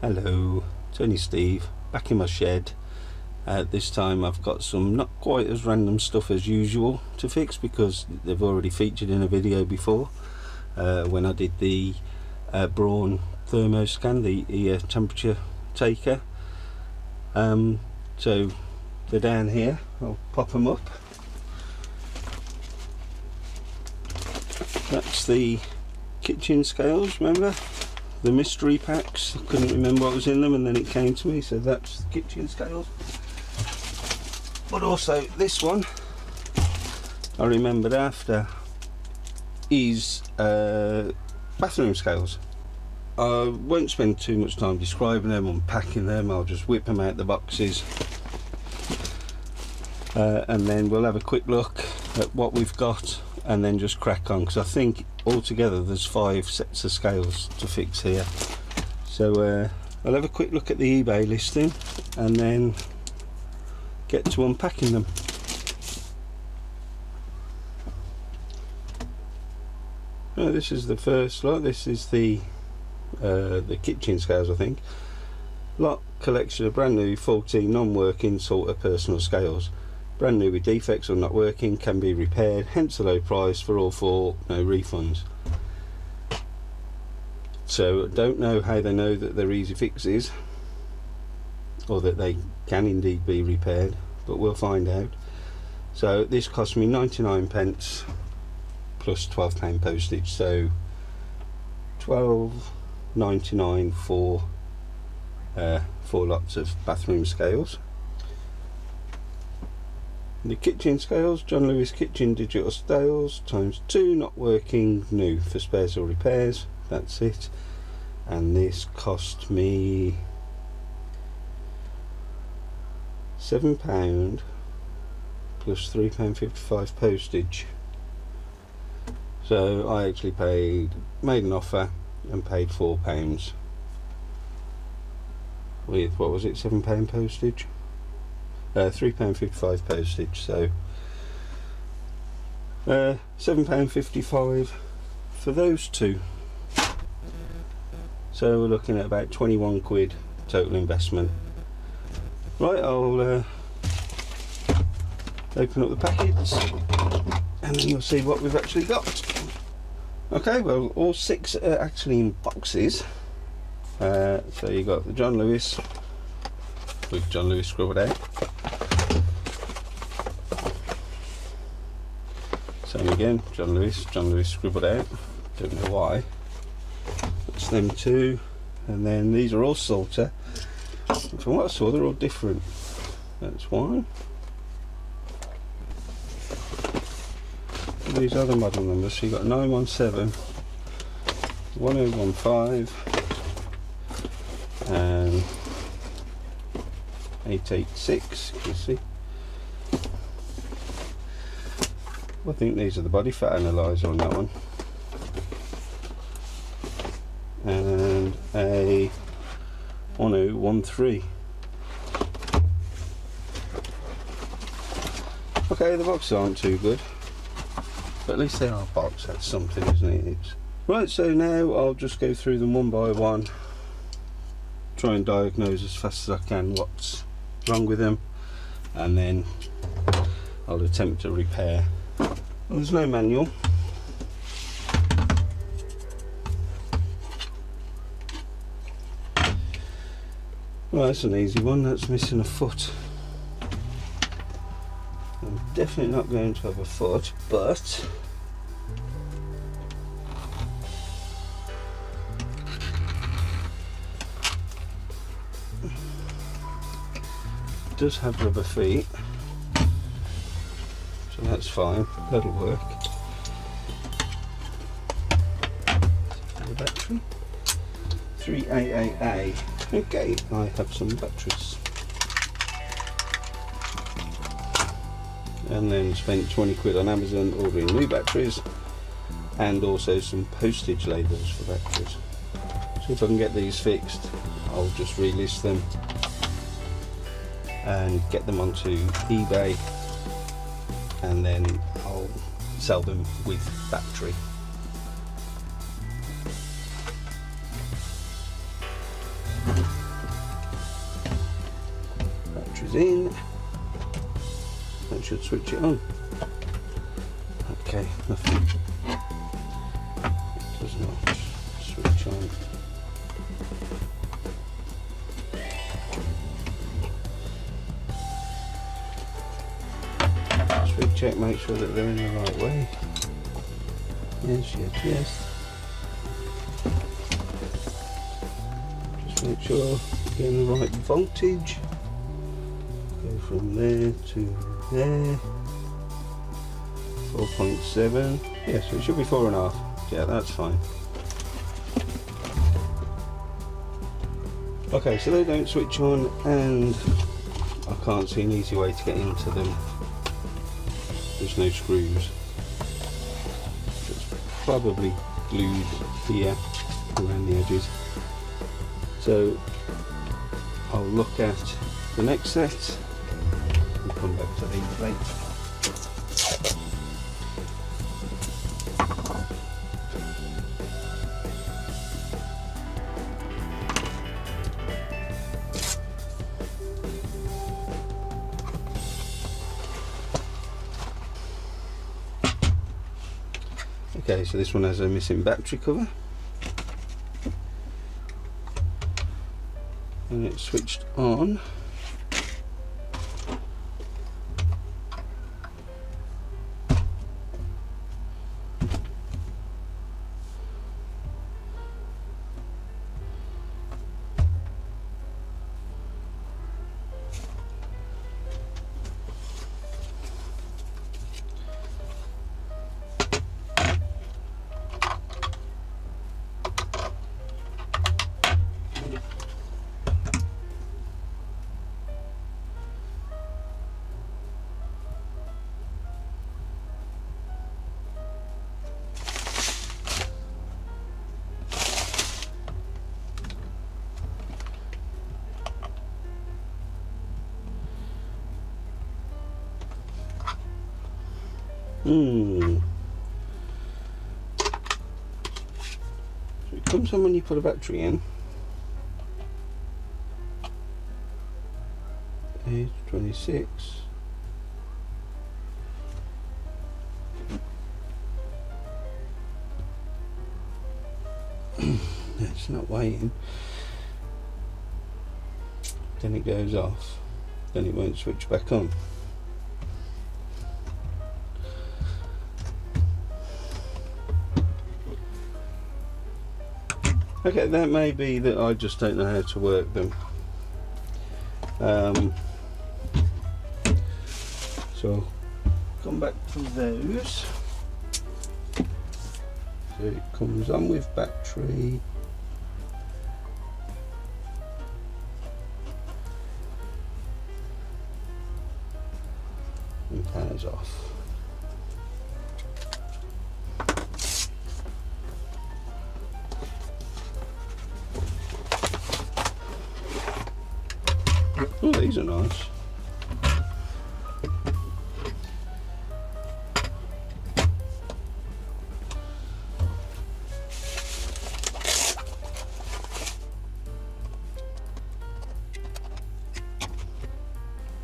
Hello, it's only Steve, back in my shed. This time I've got some not quite as random stuff as usual to fix because they've already featured in a video before when I did the Braun thermoscan, the temperature taker. So they're down here, I'll pop them up. That's the kitchen scales, remember? The mystery packs, I couldn't remember what was in them and then it came to me, so that's the kitchen scales. But also this one I remembered after is bathroom scales. I won't spend too much time describing them, unpacking them, I'll just whip them out the boxes and then we'll have a quick look at what we've got and then just crack on, because I think altogether there's 5 sets of scales to fix here. So I'll have a quick look at the eBay listing and then get to unpacking them. This is the first lot. This is the kitchen scales, I think. Lot collection of brand new 14 non-working sort of personal scales. Brand new with defects or not working, can be repaired, hence the low price for all 4, no refunds. So don't know how they know that they're easy fixes or that they can indeed be repaired, but we'll find out. So this cost me 99p plus £12 postage, so £12.99 for 4 lots of bathroom scales. The kitchen scales, John Lewis Kitchen Digital Scales ×2, not working, new, for spares or repairs, that's it. And this cost me £7 plus £3.55 postage. So I actually made an offer and paid £4 with, what was it, £7 postage? £3.55 postage, so £7.55 for those 2. So we're looking at about 21 quid total investment. Right, I'll open up the packets and then you'll see what we've actually got. Okay, well all 6 are actually in boxes. So you got the John Lewis with John Lewis scribbled out. Same again, John Lewis scribbled out. Don't know why. That's them 2, and then these are all Salter. From what I saw, they're all different. That's one. These are the model numbers. So you got 917, 1015, and 886. You can see. I think these are the body fat analyzer on that one, and a 1013. Okay, the boxes aren't too good, but at least they are boxed. That's something, isn't it? Right, so now I'll just go through them one by one, try and diagnose as fast as I can what's wrong with them, and then I'll attempt to repair. Well, there's no manual. Well, that's an easy one. That's missing a foot. I'm definitely not going to have a foot, but it does have rubber feet. So that's fine, that'll work. The battery, 3AAA. Okay, I have some batteries. And then spent 20 quid on Amazon ordering new batteries and also some postage labels for batteries. So if I can get these fixed, I'll just relist them and get them onto eBay, and then I'll sell them with battery. goes in. That should switch it on. Okay, nothing. It does not switch on. Switch check, make sure that they're in the right way. Yes, yes, yes. Just make sure you're getting the right voltage. Go from there to there. 4.7. Yes, it should be 4.5. Yeah, that's fine. Okay, so they don't switch on, and I can't see an easy way to get into them. There's no screws. It's probably glued here around the edges. So I'll look at the next set and come back to these later. Okay, so this one has a missing battery cover, and it's switched on. So it comes on when you put a battery in. Age 26. It's not waiting. Then it goes off. Then it won't switch back on. Okay, that may be that I just don't know how to work them. So come back to those. So it comes on with battery. And powers off. Oh, these are nice.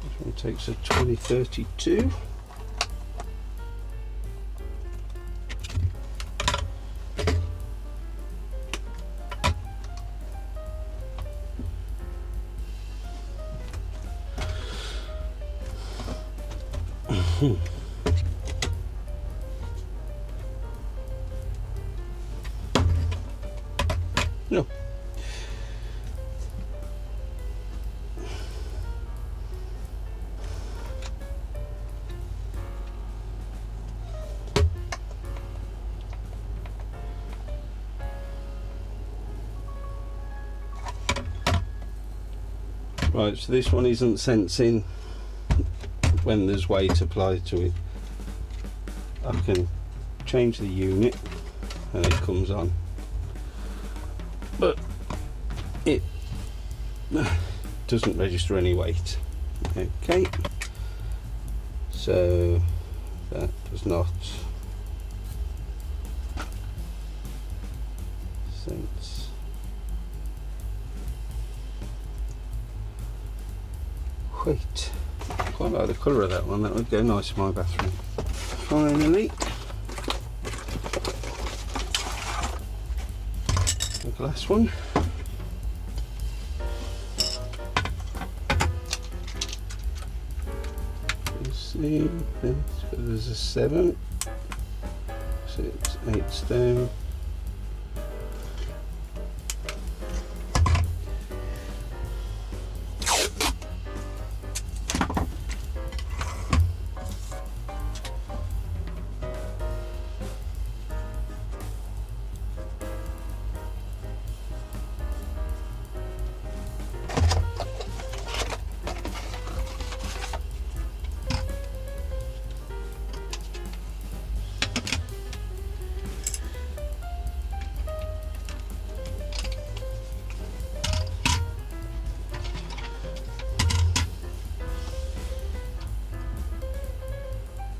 This one takes a 2032. No. Right, so this one isn't sensing when there's weight applied to it. I can change the unit and it comes on, but it doesn't register any weight. Okay, so that does not sense. Quite like the colour of that one. That would go nice in my bathroom. Finally, the glass one. Let's see, there's a 7, 6, 8 stone.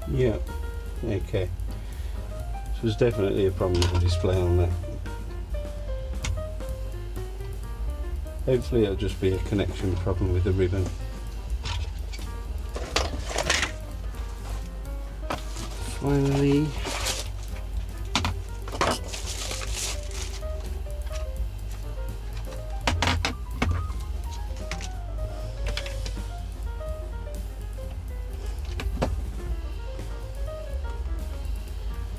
Yeah, okay. So there's definitely a problem with the display on that. Hopefully it'll just be a connection problem with the ribbon. Finally,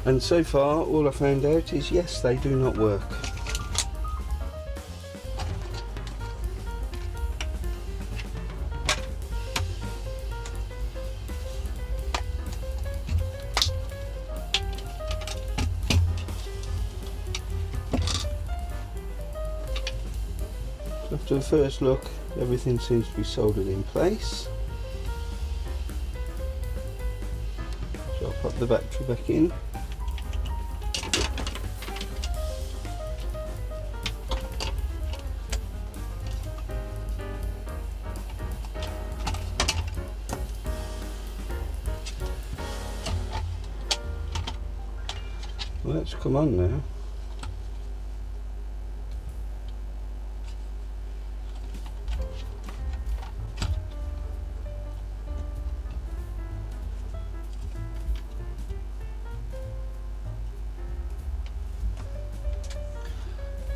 and so far all I found out is yes, they do not work. So after the first look, everything seems to be soldered in place. So I'll pop the battery back in. Well, let's come on now.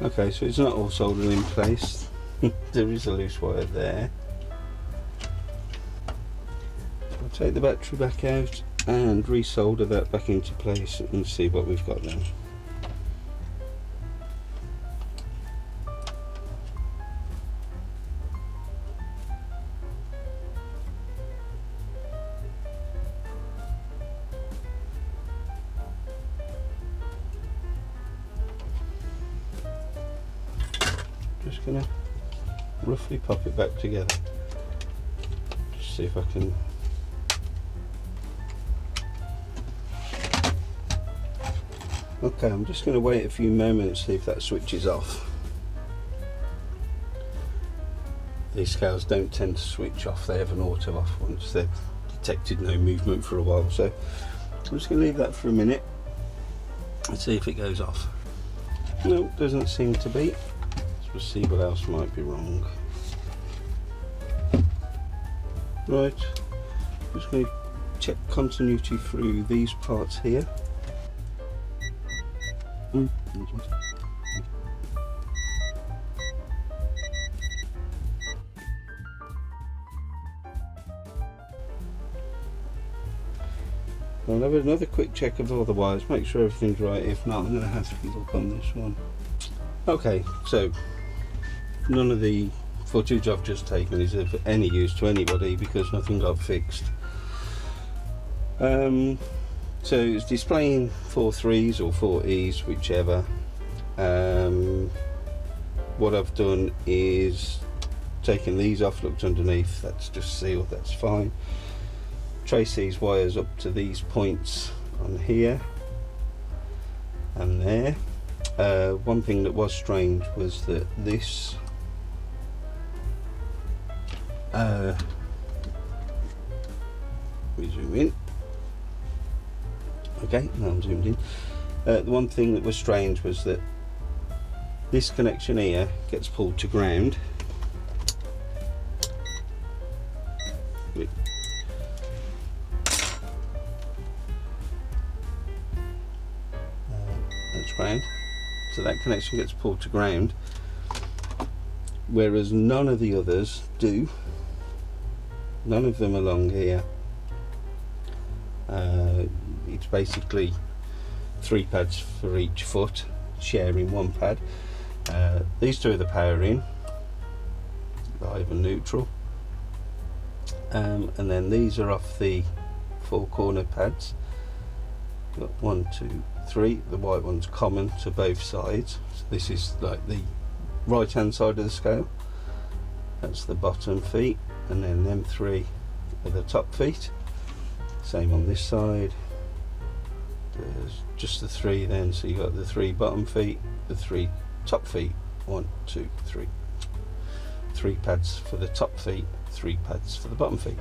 Okay, so it's not all soldered in place. There is a loose wire there. So I'll take the battery back out and resolder that back into place and see what we've got now. Just gonna roughly pop it back together. Just see if I can. Okay, I'm just going to wait a few moments, see if that switches off. These scales don't tend to switch off, they have an auto off once they've detected no movement for a while. So I'm just going to leave that for a minute and see if it goes off. No, doesn't seem to be. Let's see what else might be wrong. Right, just going to check continuity through these parts here. I'll have another quick check of all the wires, make sure everything's right. If not, I'm going to have to look on this one. Okay, so none of the footage I've just taken is of any use to anybody because nothing got fixed. So it's displaying 4 3s or 4 E's, whichever. What I've done is taken these off, looked underneath, that's just sealed, that's fine. Trace these wires up to these points on here and there. One thing that was strange was that this we zoom in. Okay, now I'm zoomed in. The one thing that was strange was that this connection here gets pulled to ground that's ground, so that connection gets pulled to ground, whereas none of the others do. None of them along here. It's basically 3 pads for each foot, sharing 1 pad. These 2 are the power in, live and neutral, and then these are off the 4 corner pads. Got 1, 2, 3. The white one's common to both sides. So this is like the right hand side of the scale. That's the bottom feet, and then them 3 are the top feet. Same on this side. There's just the 3 then, so you got the 3 bottom feet, the 3 top feet. 1, 2, 3. 3 pads for the top feet, 3 pads for the bottom feet.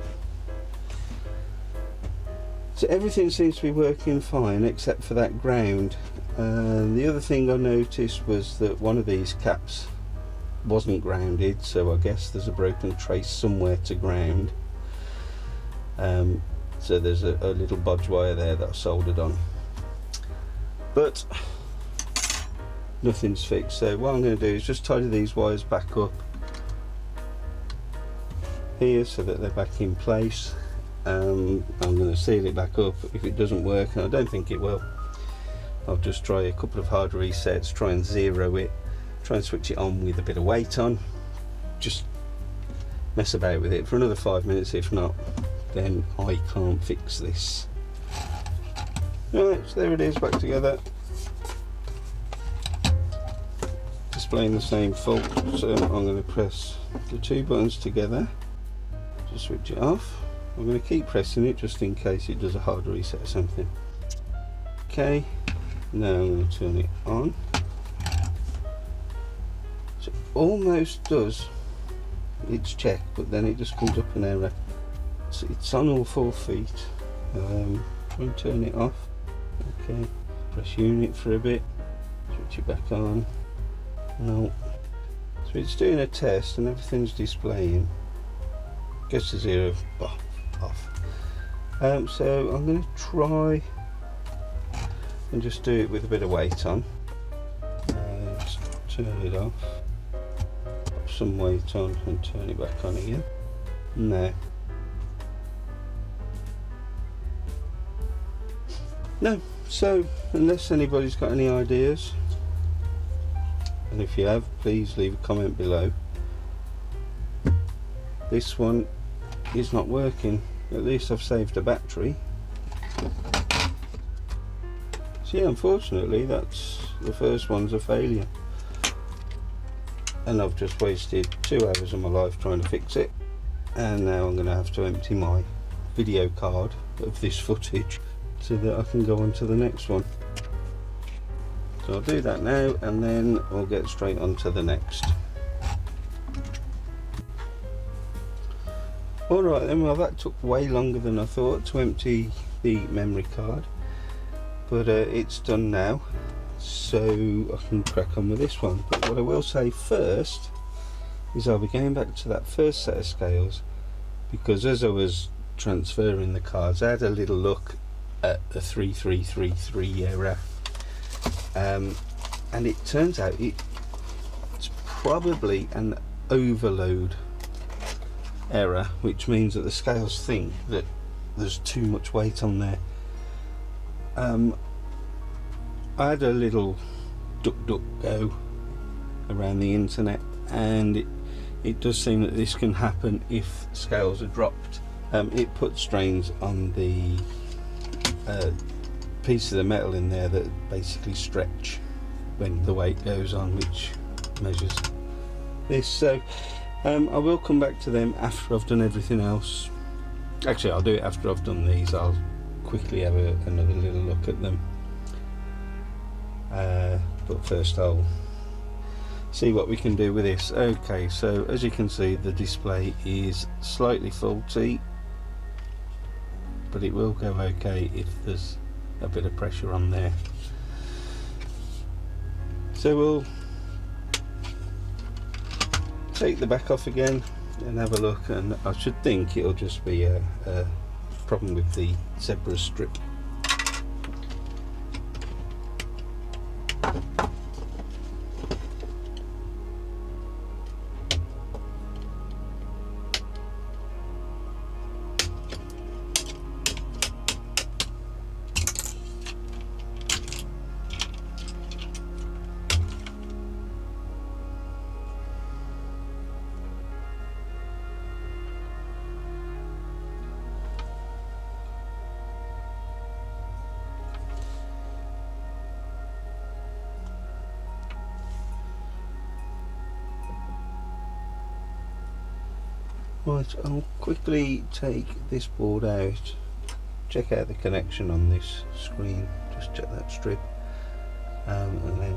So everything seems to be working fine except for that ground. The other thing I noticed was that one of these caps wasn't grounded, so I guess there's a broken trace somewhere to ground. So there's a little bodge wire there that I soldered on, but nothing's fixed. So what I'm going to do is just tidy these wires back up here so that they're back in place. I'm going to seal it back up. If it doesn't work, and I don't think it will, I'll just try a couple of hard resets, try and zero it, try and switch it on with a bit of weight on, just mess about with it for another 5 minutes. If not, then I can't fix this. Right, so there it is, back together, displaying the same fault. So I'm going to press the 2 buttons together to switch it off. I'm going to keep pressing it just in case it does a hard reset or something. Okay, now I'm going to turn it on. So it almost does its check, but then it just comes up an error. So it's on all 4 feet. Try and turn it off. Okay, press unit for a bit, switch it back on. No, so it's doing a test and everything's displaying. Goes to 0, off. So I'm going to try and just do it with a bit of weight on. Just turn it off, put some weight on and turn it back on again. No, so unless anybody's got any ideas, and if you have, please leave a comment below. This one is not working. At least I've saved a battery. So yeah, unfortunately that's the first one's a failure, and I've just wasted 2 hours of my life trying to fix it, and now I'm going to have to empty my video card of this footage so that I can go on to the next one. So I'll do that now, and then I'll get straight on to the next. Alright then, well that took way longer than I thought to empty the memory card, but it's done now, so I can crack on with this one. But what I will say first is I'll be going back to that first set of scales, because as I was transferring the cards I had a little look at the 3333 error, and it turns out it's probably an overload error, which means that the scales think that there's too much weight on there. I had a little duck go around the internet, and it does seem that this can happen if scales are dropped. It puts strains on the pieces of metal in there that basically stretch when the weight goes on, which measures this. So I will come back to them after I've done everything else. Actually, I'll do it after I've done these. I'll quickly have another little look at them, but first I'll see what we can do with this. Okay, so as you can see, the display is slightly faulty, but it will go okay if there's a bit of pressure on there. So we'll take the back off again and have a look, and I should think it'll just be a problem with the zebra strip. Right, I'll quickly take this board out, check out the connection on this screen, just check that strip, and then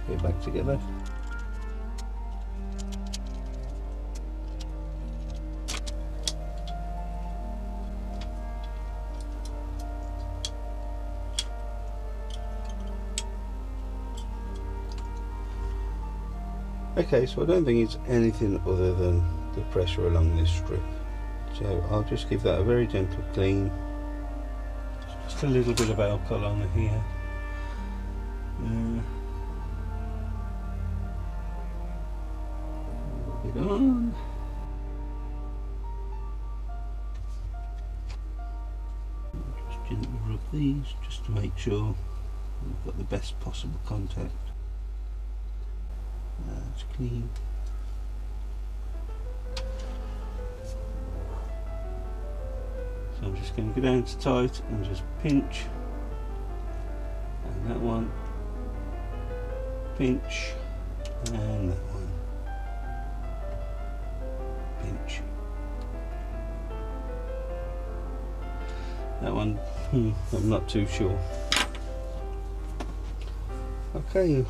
get it back together. Okay, so I don't think it's anything other than the pressure along this strip. So I'll just give that a very gentle clean. Just a little bit of alcohol on here. Rub it on. Just gently rub these just to make sure we've got the best possible contact. That's clean. So I'm just going to go down to tight and just pinch, and that one, pinch, and that one, pinch. That one, I'm not too sure. Okay.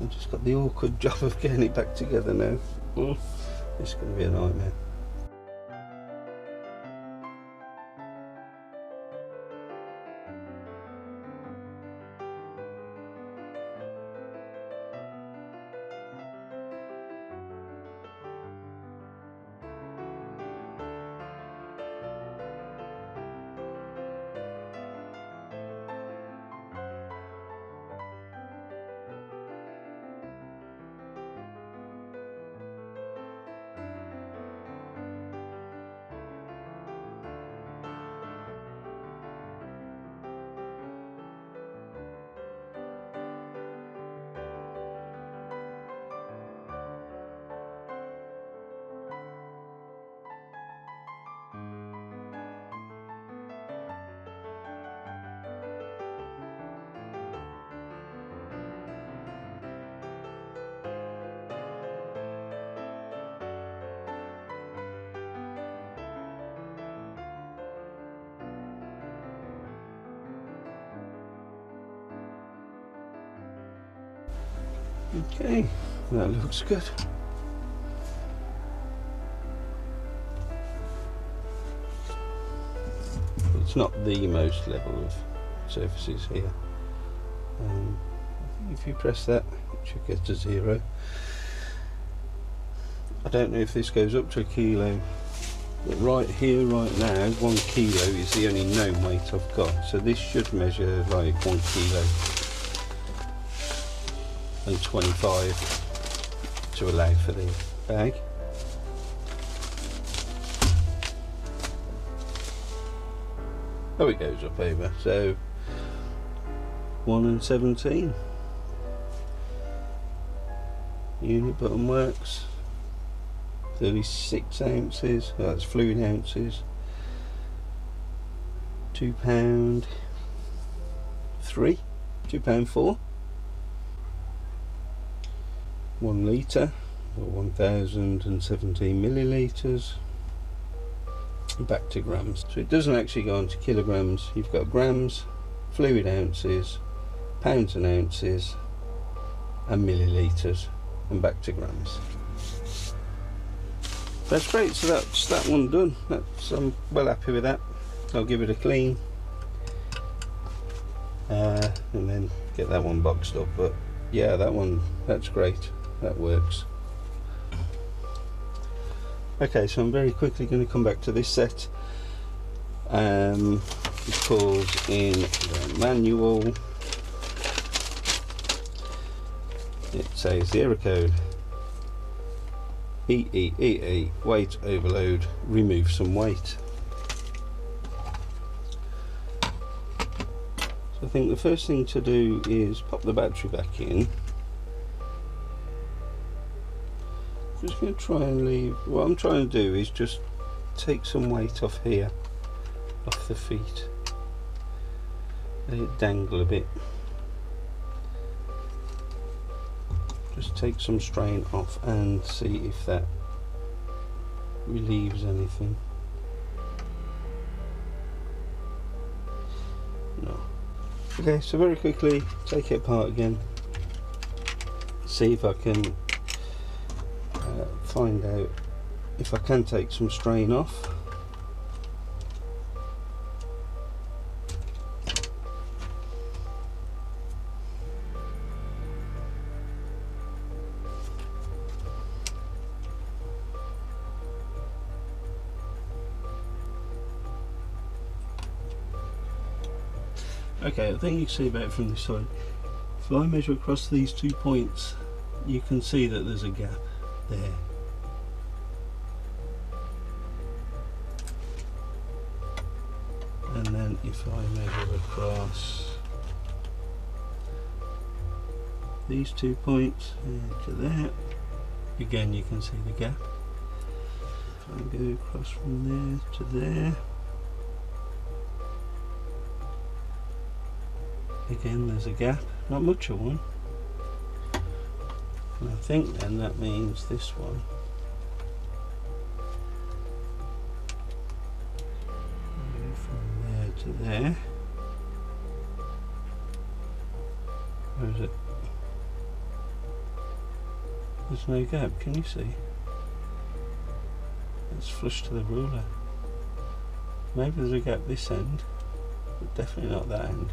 I've just got the awkward job of getting it back together now. It's going to be a nightmare. Okay, that looks good. It's not the most level of surfaces here. If you press that, it should get to 0. I don't know if this goes up to a kilo, but right here, right now, 1 kilo is the only known weight I've got. So this should measure like 1 kilo. And 25 to allow for the bag. Oh, it goes up over, so 1 and 17. Unit button works. 36 ounces, that's fluid ounces. £2.3, £2.4. 1 litre, or 1017 millilitres, back to grams. So it doesn't actually go on to kilograms. You've got grams, fluid ounces, pounds and ounces, and millilitres, and back to grams. That's great. So that's that one done. I'm well happy with that. I'll give it a clean, and then get that one boxed up. But yeah, that's great. That works. Okay, so I'm very quickly going to come back to this set, because in the manual it says the error code EEEE, weight overload, remove some weight. So I think the first thing to do is pop the battery back in. I'm just going to try and leave, what I'm trying to do is just take some weight off here, off the feet, let it dangle a bit, just take some strain off and see if that relieves anything. No. Okay, so very quickly take it apart again, see if I can find out if I can take some strain off. Okay, I think you can see better from this side. If I measure across these 2 points, you can see that there's a gap there. And then if I measure across these 2 points to there, again you can see the gap. If I go across from there to there, again there's a gap, not much of one. And I think then that means this one from there to there. Where is it? There's no gap, can you see? It's flush to the ruler. Maybe there's a gap this end, but definitely not that end.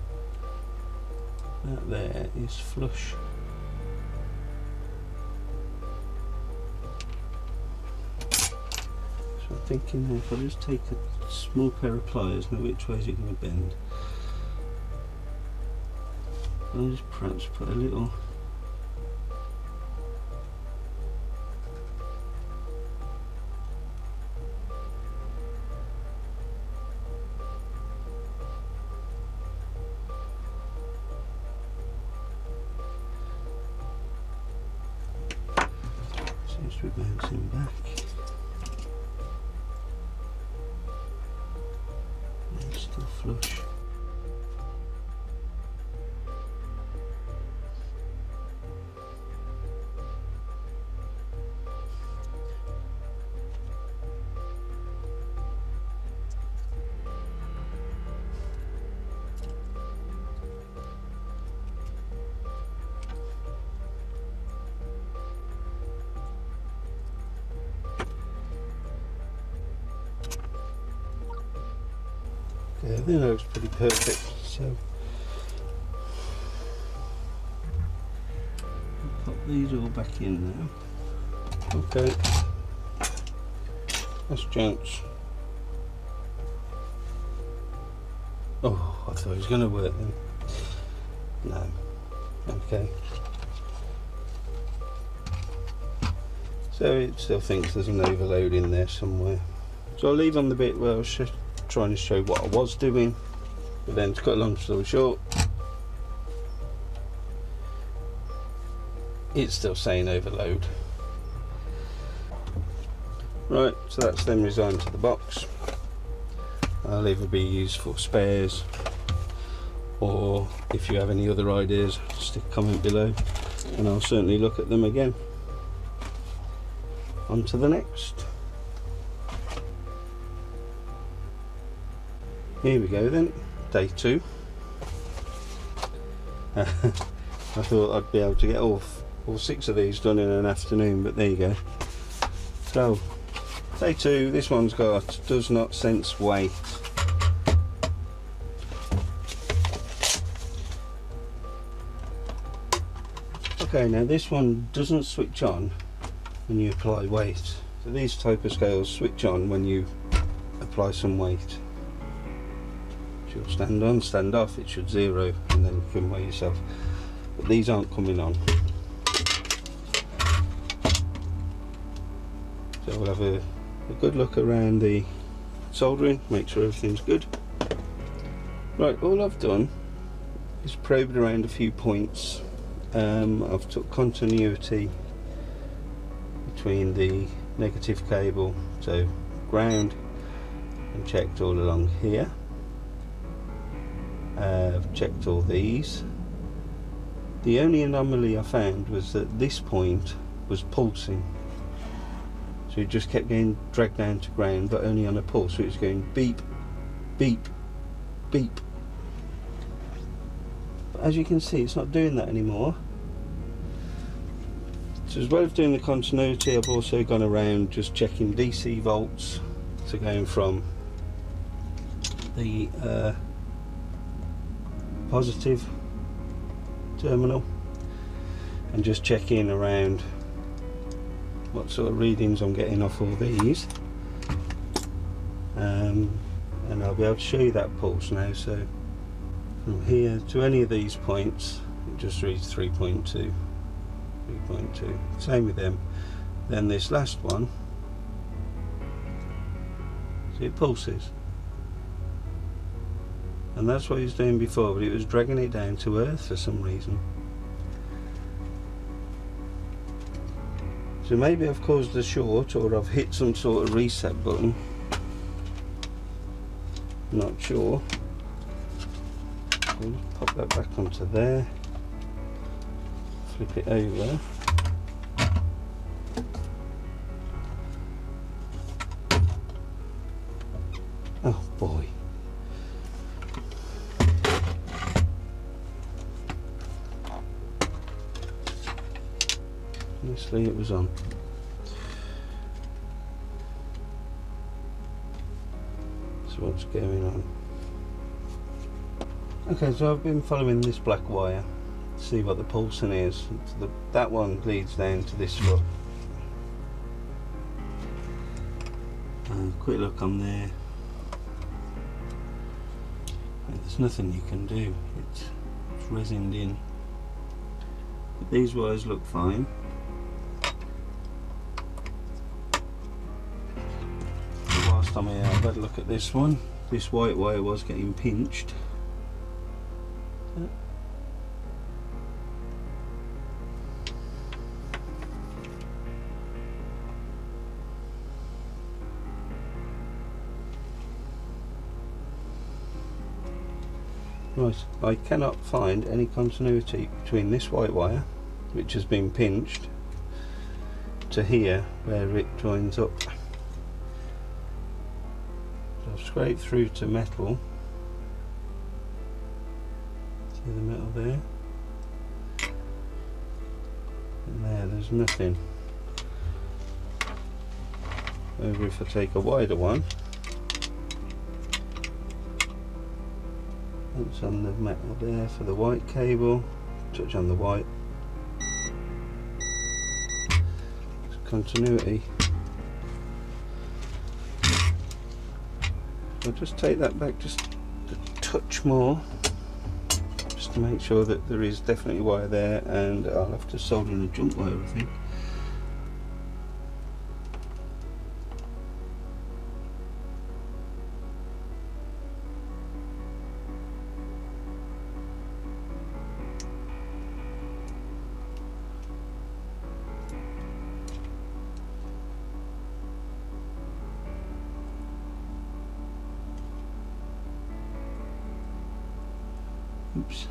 That there is flush. So I'm thinking if I just take a small pair of pliers, now which way is it going to bend? I'll just perhaps put a little seems to be bouncing back. It's still flush. Yeah, I think that looks pretty perfect. So I'll pop these all back in now. Okay, let's jounce. Oh, I thought it was going to work then. No. Okay. So it still thinks there's an overload in there somewhere. So I'll leave on the bit where I was trying to show what I was doing, but then to cut a long story short, it's still saying overload. Right, so that's then resigned to the box. I'll either be used for spares, or if you have any other ideas, stick a comment below and I'll certainly look at them again. On to the next. Here we go then, day 2. I thought I'd be able to get all 6 of these done in an afternoon, but there you go. So, day 2, this one's got does not sense weight. Okay, now this one doesn't switch on when you apply weight. So these type of scales switch on when you apply some weight. She'll stand on, stand off, it should 0, and then you can weigh yourself. But these aren't coming on. So we'll have a good look around the soldering, make sure everything's good. Right, all I've done is probed around a few points. I've took continuity between the negative cable, so ground, and checked all along here. I've checked all these, The only anomaly I found was that this point was pulsing. So it just kept getting dragged down to ground, but only on a pulse. So it was going beep, beep, beep. But as you can see, it's not doing that anymore. So as well as doing the continuity, I've also gone around just checking DC volts. So going from the positive terminal and just checking around what sort of readings I'm getting off all these, and I'll be able to show you that pulse now. So from here to any of these points it just reads 3.2, 3.2, same with them. Then this last one, see, it pulses, and that's what it was doing before, but it was dragging it down to earth for some reason. So maybe I've caused a short, or I've hit some sort of reset button. Not sure. I'll pop that back onto there. Flip it over. Oh boy. Honestly, it was on. So what's going on? Okay, so I've been following this black wire to see what the pulsing is. That one leads down to this foot. Quick look on there. There's nothing you can do. It's resined in. But these wires look fine. Whilst I'm here, I've had a look at this one. This white wire was getting pinched. Right, I cannot find any continuity between this white wire, which has been pinched, to here where it joins up. So I've scraped through to metal. See the metal there? And there's nothing. Over if I take a wider one, it's on the metal there for the white cable. Touch on the white. It's continuity. I'll just take that back just a touch more, just to make sure that there is definitely wire there, and I'll have to solder in a jump wire, I think. Oops.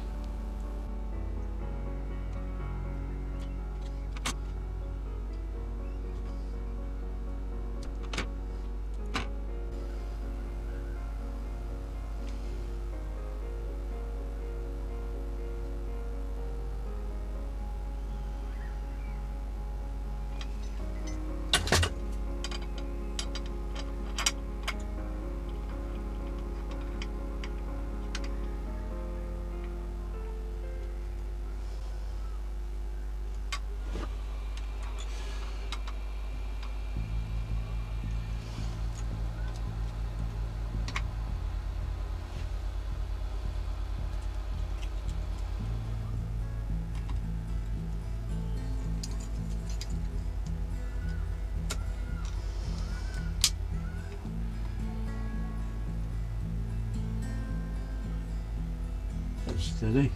Steady.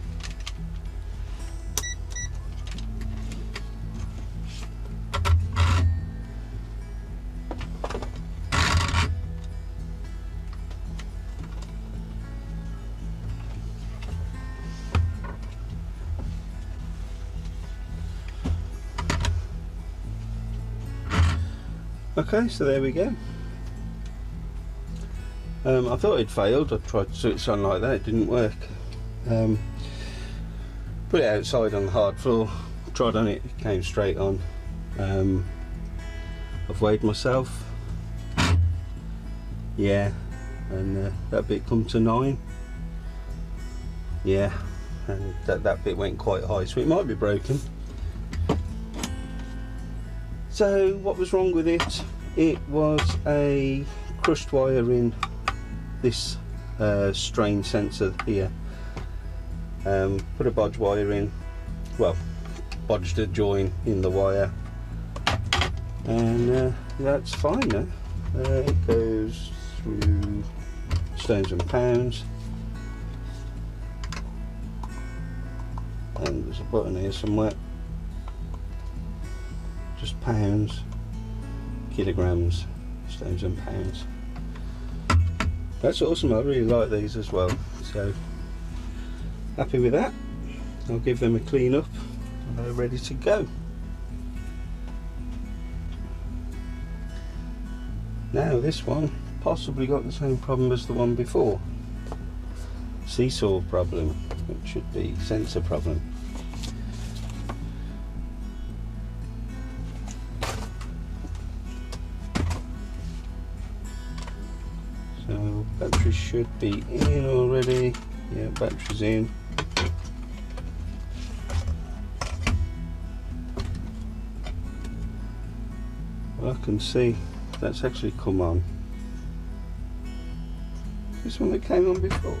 Okay, so there we go. I thought it failed. I tried to switch on like that, it didn't work. Put it outside on the hard floor, tried on it, it came straight on. I've weighed myself, yeah, and that bit come to 9, yeah, and that bit went quite high, so it might be broken. So what was wrong with it? It was a crushed wire in this strain sensor here. Put a bodge wire in, well, bodged a join in the wire, and that's fine now. It goes through stones and pounds, and there's a button here somewhere, just pounds, kilograms, stones and pounds. That's awesome. I really like these as well, so happy with that. I'll give them a clean up and they're ready to go. Now this one possibly got the same problem as the one before. Seesaw problem, which should be sensor problem. So battery should be in already. Yeah, battery's in. Well, I can see that's actually come on. This one that came on before.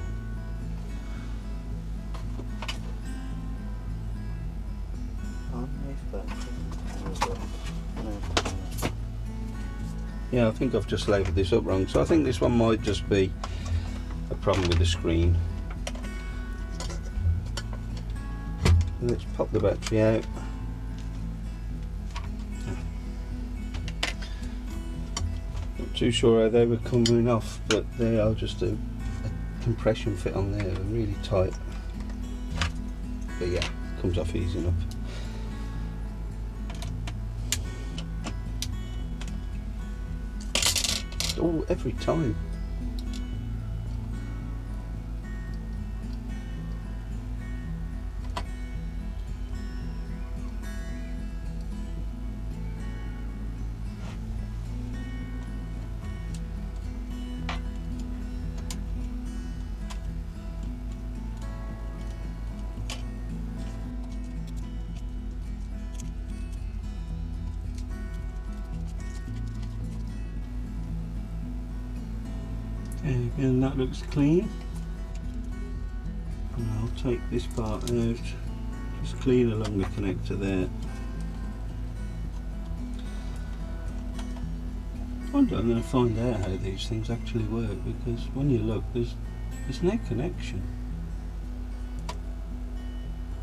Yeah, I think I've just labelled this up wrong, so I think this one might just be a problem with the screen. Let's pop the battery out. Not too sure how they were coming off, but they are just a compression fit on there, they're really tight. But yeah, comes off easy enough. Oh, every time. And again, that looks clean. And I'll take this part out, just clean along the connector there. I'm going to find out how these things actually work, because when you look, there's no connection.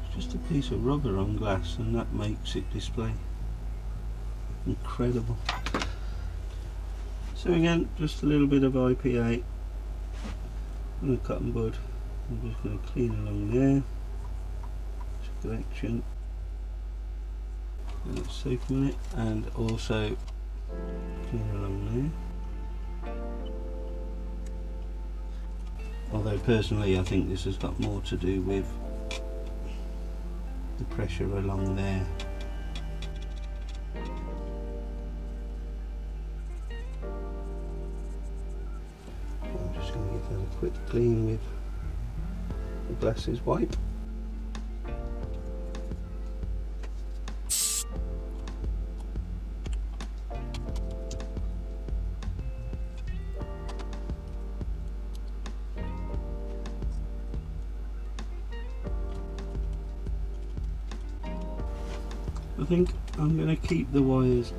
It's just a piece of rubber on glass, and that makes it display. Incredible. So again, just a little bit of IPA and a cotton bud. I'm just going to clean along there. Collection. And let's soak a minute, and also clean along there. Although personally I think this has got more to do with the pressure along there. Quick clean with the glasses wipe. I think I'm going to keep the wires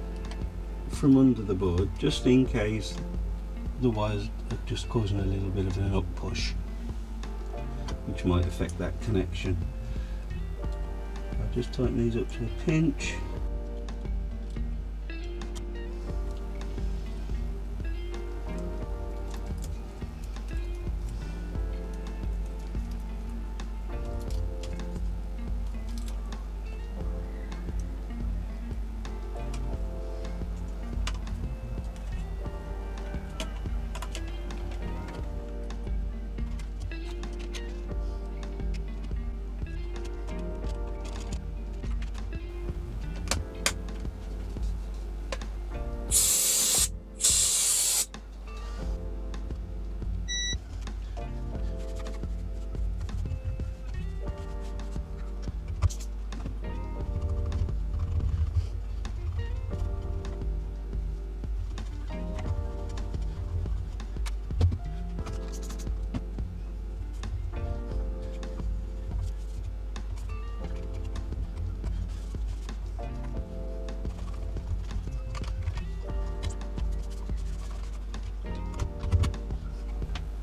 from under the board just in case the wires are just causing a little bit of an up push, which might affect that connection. I'll just tighten these up to a pinch.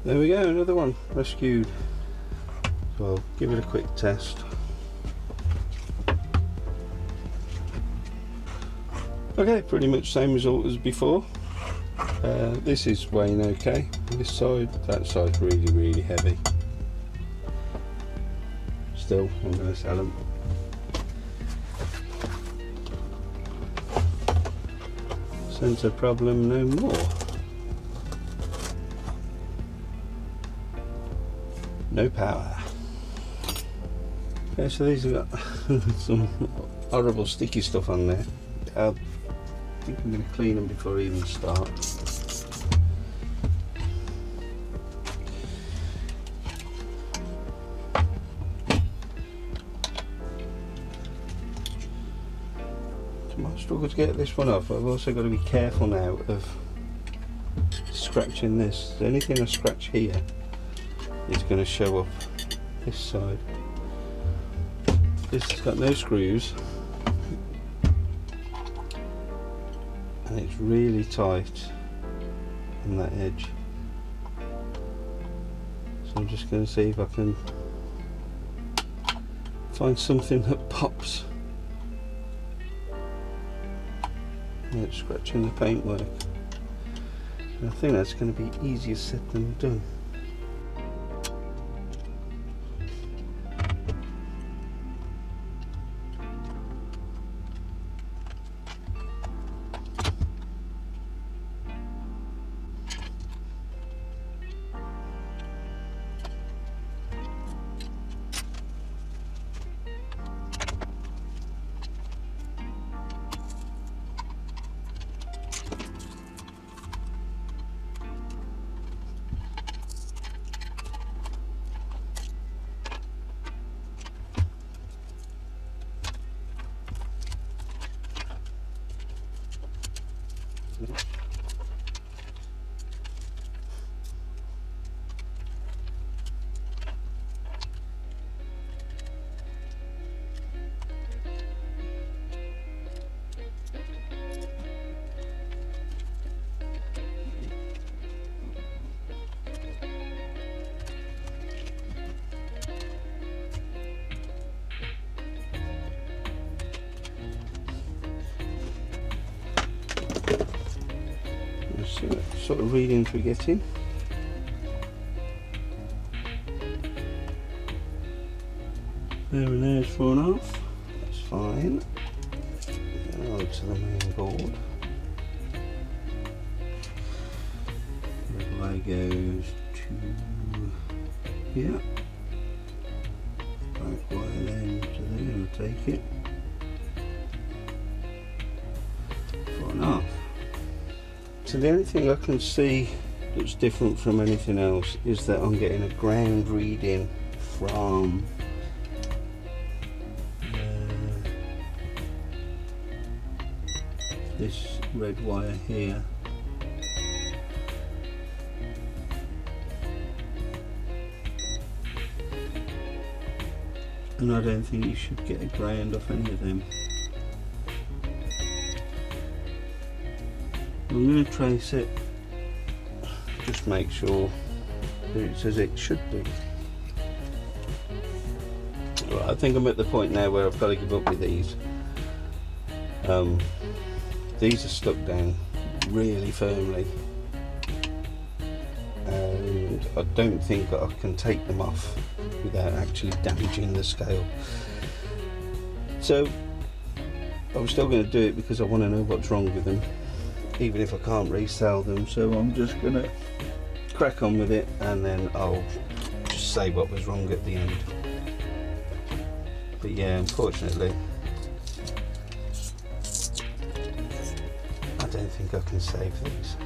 There we go, another one rescued. So I'll give it a quick test. Okay, pretty much same result as before. This is weighing okay. This side, that side's really heavy. Still, I'm going to sell them. Sensor problem no more. No power. Okay, so these have got some horrible sticky stuff on there. I think I'm going to clean them before I even start. I might struggle to get this one off. I've also got to be careful now of scratching this. Anything I scratch here is going to show up this side. This has got no screws and it's really tight on that edge, so I'm just going to see if I can find something that pops without scratching the paintwork. And I think that's going to be easier said than done. See what sort of readings we're getting. There and there's 4.5. That's fine. Now to the main board. The way goes to here. Black wire then to there. We'll take it. 4.5. So the only thing I can see that's different from anything else is that I'm getting a ground reading from this red wire here. And I don't think you should get a ground off any of them. I'm going to trace it, just make sure that it's as it should be. Right, I think I'm at the point now where I've got to give up with these. These are stuck down really firmly and I don't think I can take them off without actually damaging the scale. So I'm still going to do it because I want to know what's wrong with them, even if I can't resell them. So I'm just going to crack on with it and then I'll just say what was wrong at the end. But yeah, unfortunately I don't think I can save these.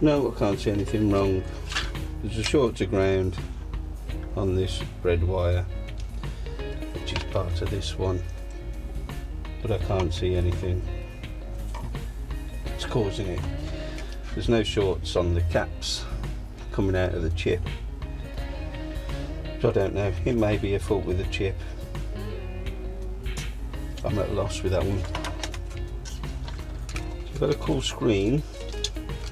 No, I can't see anything wrong. There's a short to ground on this red wire, which is part of this one, but I can't see anything that's causing it. There's no shorts on the caps coming out of the chip, so I don't know, it may be a fault with the chip. I'm at a loss with that one. So I've got a cool screen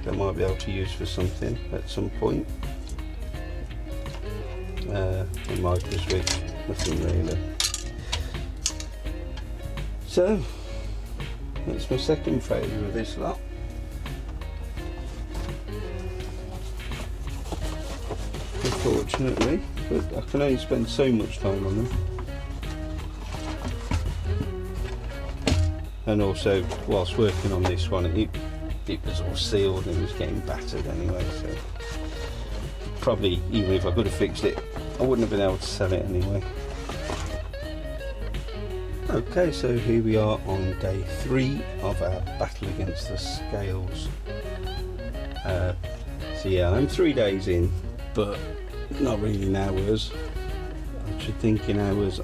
I might be able to use for something at some point. A micro switch, nothing really. So that's my second failure of this lot. Unfortunately, but I can only spend so much time on them. And also, whilst working on this one, it was all sealed and was getting battered anyway, so probably, even if I could have fixed it, I wouldn't have been able to sell it anyway. Okay, so here we are on day 3 of our battle against the scales. So yeah, I'm 3 days in, but not really in hours. I should think in hours.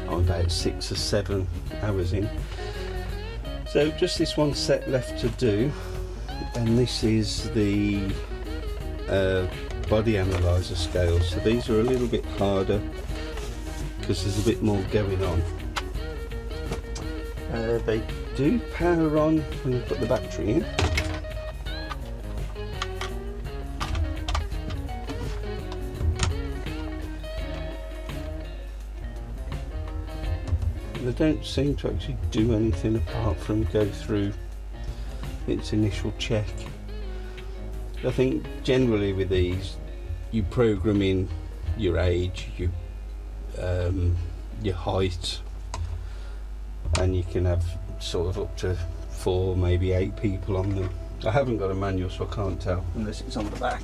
I'm about 6 or 7 hours in. So just this one set left to do, and this is the body analyzer scales. So these are a little bit harder because there's a bit more going on. They do power on when you put the battery in. They don't seem to actually do anything apart from go through its initial check. I think generally with these, you program in your age, your height, and you can have sort of up to 4, maybe 8 people on them. I haven't got a manual, so I can't tell unless it's on the back.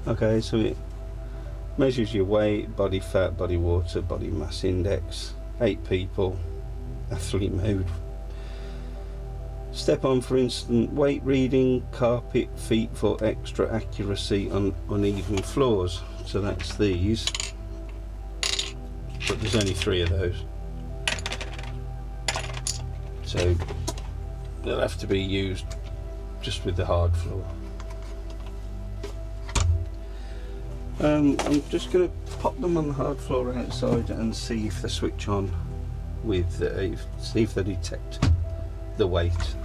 Okay, so it measures your weight, body fat, body water, body mass index, 8 people, athlete mode. Step on for instant weight reading, carpet, feet for extra accuracy on uneven floors. So that's these, but there's only 3 of those. So they'll have to be used just with the hard floor. I'm just going to pop them on the hard floor outside and see if they switch on with, see if they detect the weight.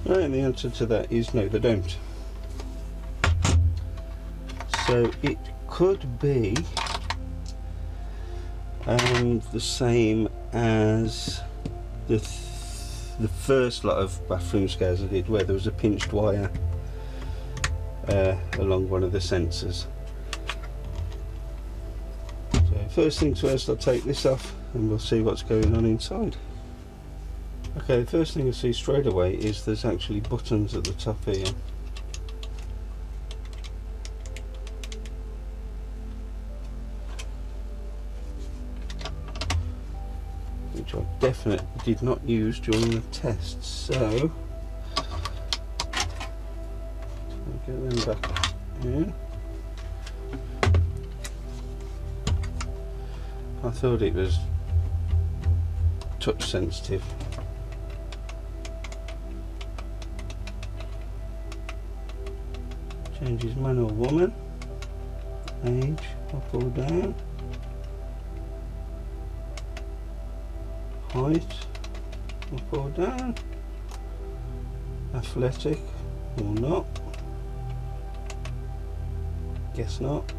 Right, and the answer to that is no, they don't. So it could be the same as the first lot of bathroom scales I did, where there was a pinched wire along one of the sensors. First things first, I'll take this off and we'll see what's going on inside. Okay, the first thing you see straight away is there's actually buttons at the top here. Which I definitely did not use during the tests, so I'll get them back here. I thought it was touch sensitive. Changes man or woman, age up or down, height up or down, athletic or not, guess not.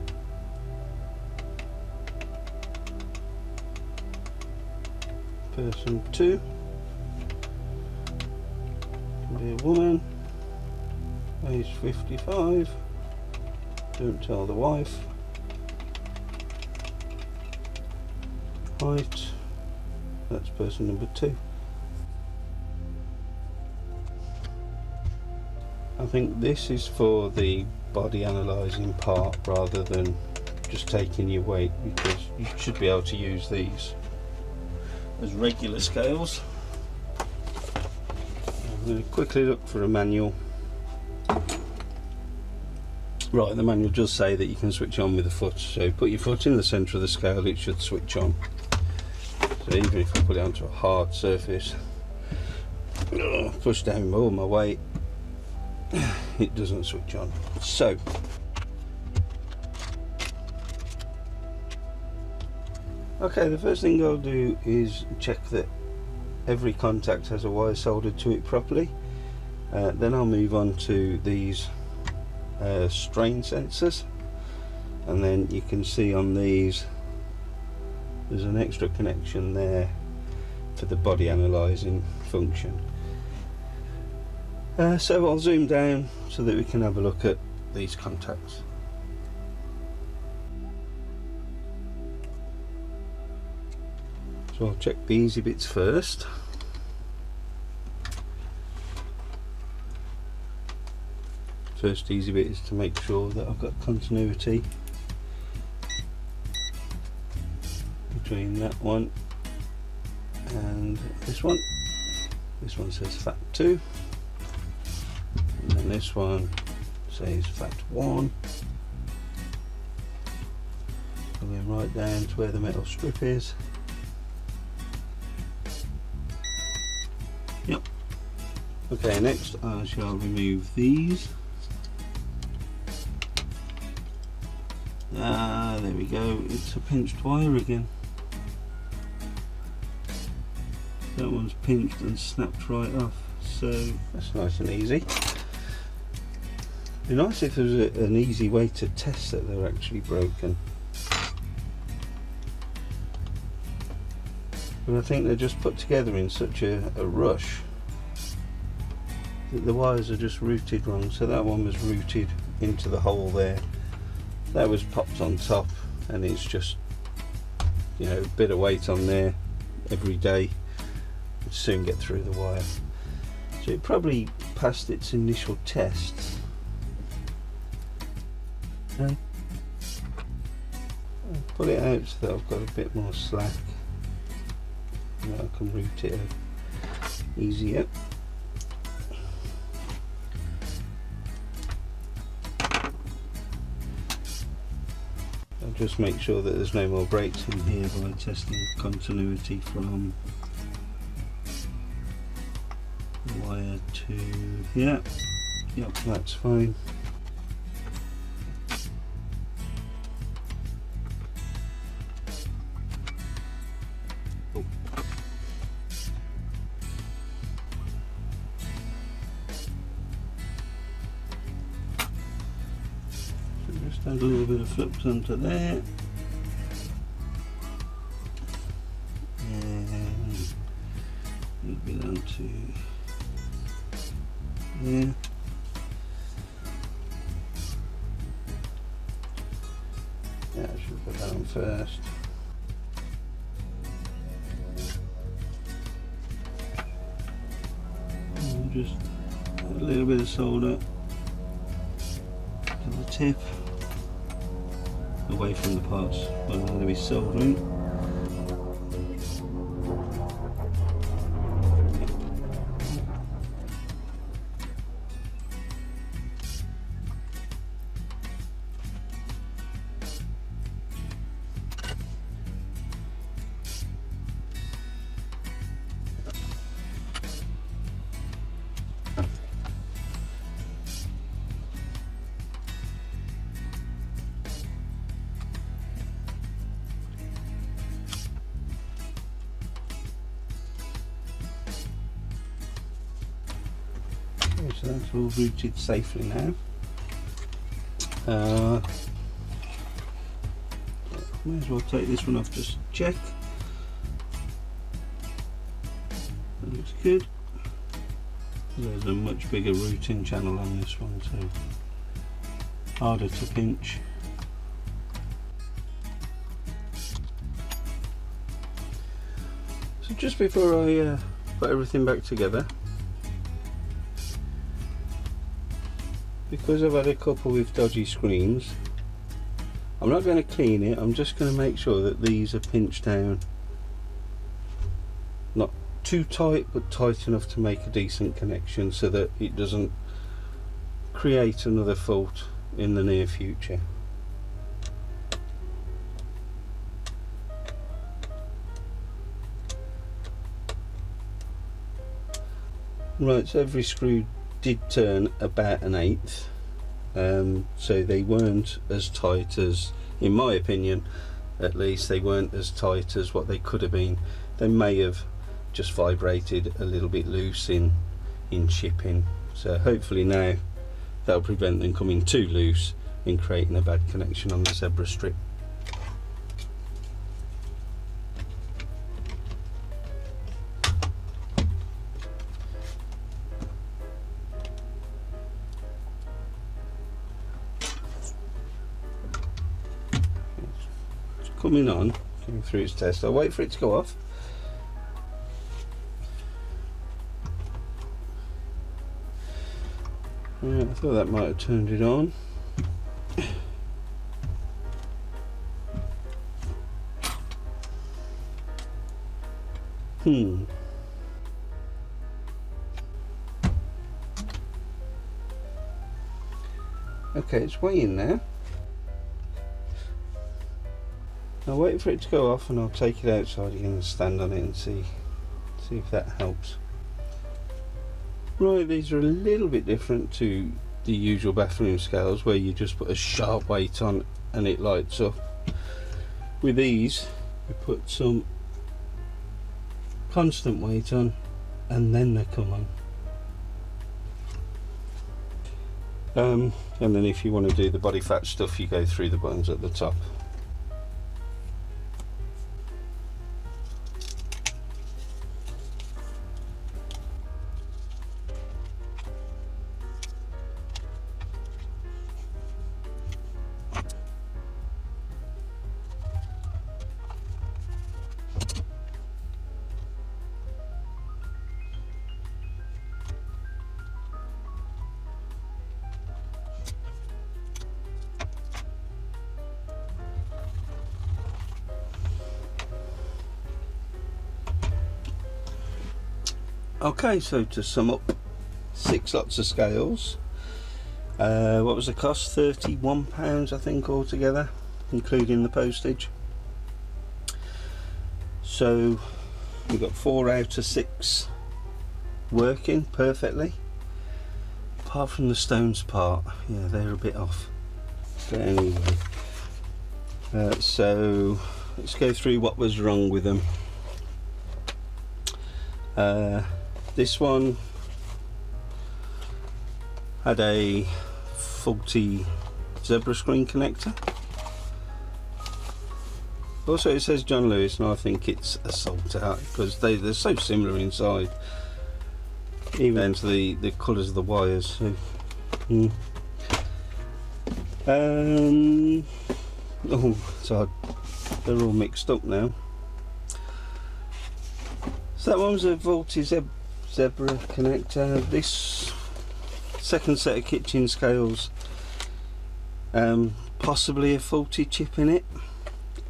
Person 2 can be a woman, age 55, don't tell the wife, height, that's person number 2. I think this is for the body analysing part rather than just taking your weight, because you should be able to use these as regular scales. I'm going to quickly look for a manual. Right, the manual does say that you can switch on with the foot, so put your foot in the centre of the scale, it should switch on. So even if I put it onto a hard surface, push down all my weight, it doesn't switch on. So okay, the first thing I'll do is check that every contact has a wire soldered to it properly. Then I'll move on to these strain sensors, and then you can see on these there's an extra connection there for the body analysing function. So I'll zoom down so that we can have a look at these contacts. So I'll check the easy bits first. First easy bit is to make sure that I've got continuity between that one and this one. This one says Fat 2, and then this one says Fat 1. Going right down to where the metal strip is. Yep. Okay, next I shall remove these. There we go, it's a pinched wire again. That one's pinched and snapped right off, so that's nice and easy. It'd be nice if there was an easy way to test that they're actually broken. But I think they're just put together in such a rush that the wires are just routed wrong. So that one was routed into the hole there. That was popped on top, and it's just, you know, a bit of weight on there every day would soon get through the wire. So it probably passed its initial tests. Okay. I'll pull it out so that I've got a bit more slack, and I can route it out easier. Just make sure that there's no more breaks in here by testing continuity from wire to here. Yep, that's fine. Oh. Just add a little bit of flux onto there, and a little bit onto there. Yeah, I should put that on first. And just a little bit of solder to the tip, away from the parts where I'm going to be soldering. So that's all routed safely now. May as well take this one off just to check. That looks good. There's a much bigger routing channel on this one, so harder to pinch. So just before I put everything back together, because I've had a couple with dodgy screens, I'm not going to clean it, I'm just going to make sure that these are pinched down, not too tight but tight enough to make a decent connection so that it doesn't create another fault in the near future. Right, so every screw did turn about 1/8, so they weren't as tight as, in my opinion at least, they weren't as tight as what they could have been. They may have just vibrated a little bit loose in shipping. So hopefully now that'll prevent them coming too loose and creating a bad connection on the zebra strip. It's coming on, going through its test. I'll wait for it to go off. I thought that might have turned it on. Okay, it's weighing now. I'll wait for it to go off and I'll take it outside again and stand on it and see if that helps. Right, these are a little bit different to the usual bathroom scales where you just put a sharp weight on and it lights up. With these, you put some constant weight on and then they come on. And then if you want to do the body fat stuff, you go through the buttons at the top. Okay, so to sum up, 6 lots of scales. What was the cost? £31 I think altogether, including the postage. So we've got 4 out of 6 working perfectly, apart from the stones part. Yeah, they're a bit off, but anyway, so let's go through what was wrong with them. This one had a faulty zebra screen connector. Also it says John Lewis, and I think it's a salt out because they're so similar inside, even down to the colours of the wires. So, oh, so they're all mixed up now. So that one was a faulty zebra connector. This second set of kitchen scales, possibly a faulty chip in it.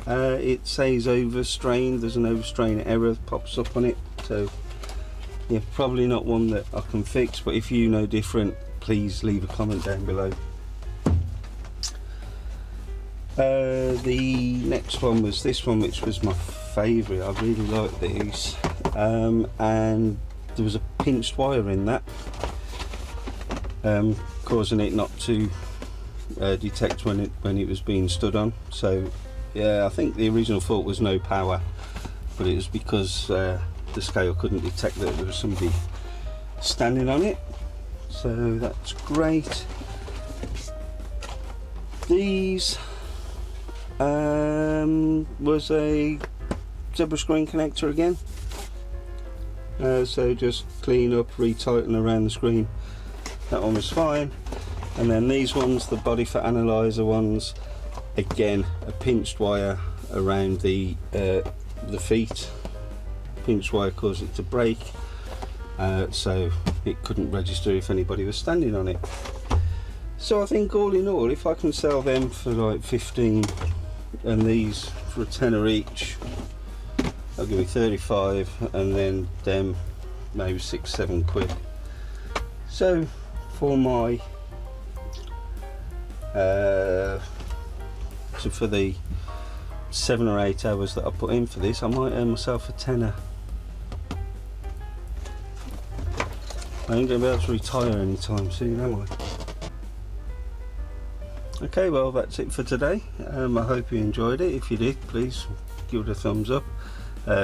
It says overstrained. There's an overstrain error pops up on it, so yeah, probably not one that I can fix, but if you know different, please leave a comment down below. The next one was this one, which was my favourite. I really like these, and there was a pinched wire in that, causing it not to detect when it was being stood on. So yeah, I think the original fault was no power, but it was because the scale couldn't detect that there was somebody standing on it. So that's great. These was a zebra screen connector again. So just clean up, retighten around the screen. That one was fine. And then these ones, the body fat analyzer ones, again a pinched wire around the feet. Pinched wire caused it to break, so it couldn't register if anybody was standing on it. So I think all in all, if I can sell them for like 15 and these for a tenner each, I'll give me 35, and then them maybe 6-7 quid. So for my so for the 7 or 8 hours that I put in for this, I might earn myself a tenner. I ain't gonna be able to retire anytime soon, am I? Okay, well that's it for today. I hope you enjoyed it. If you did, please give it a thumbs up.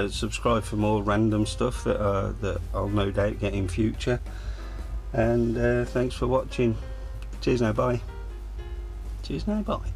Subscribe for more random stuff that I'll no doubt get in future. And thanks for watching. Cheers now, bye. Cheers now, bye.